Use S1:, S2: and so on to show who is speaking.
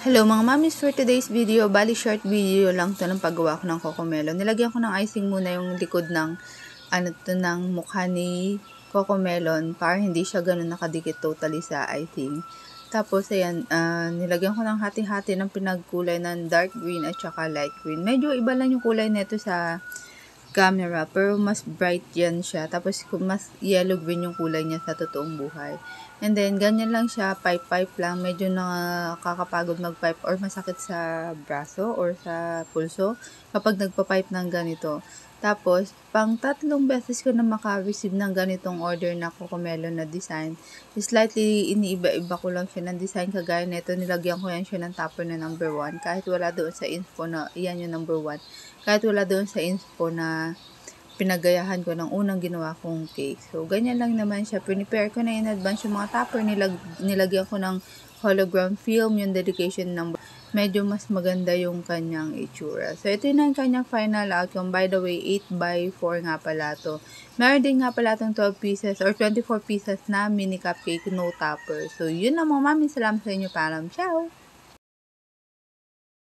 S1: Hello mga mamis, for today's video, bali short video lang to ng paggawa ko ng cocomelon. Nilagyan ko ng icing muna yung likod ng ng mukha ni cocomelon para hindi siya ganun nakadikit totally sa icing. Tapos ayan, nilagyan ko ng hati-hati ng pinagkulay ng dark green at saka light green. Medyo iba lang yung kulay nito sa camera, pero mas bright yan siya. Tapos mas yellow green yung kulay niya sa totoong buhay. And then, ganyan lang siya, pipe lang. Medyo nakakapagod mag-pipe or masakit sa braso or sa pulso kapag nagpa-pipe ng ganito. Tapos, pang 3 beses ko na maka-receive ng ganitong order na cocomelon na design. Slightly iniiba-iba ko lang siya ng design. Kagaya nito, nilagyan ko yan siya ng topper na number 1. Kahit wala doon sa info na yan yung number 1. Kahit wala doon sa info na pinagayahan ko ng unang ginawa kong cake. So, ganyan lang naman siya. Prepare ko na in advance yung mga topper. Nilagyan ko ng hologram film, yung dedication number. Medyo mas maganda yung kanyang itsura. So, ito na yung kanyang final outcome. By the way, 8x4 nga pala to. Meron din nga pala itong 12 pieces or 24 pieces na mini cupcake, no topper. So, yun na mga mami. Salamat sa inyo. Paalam. Ciao!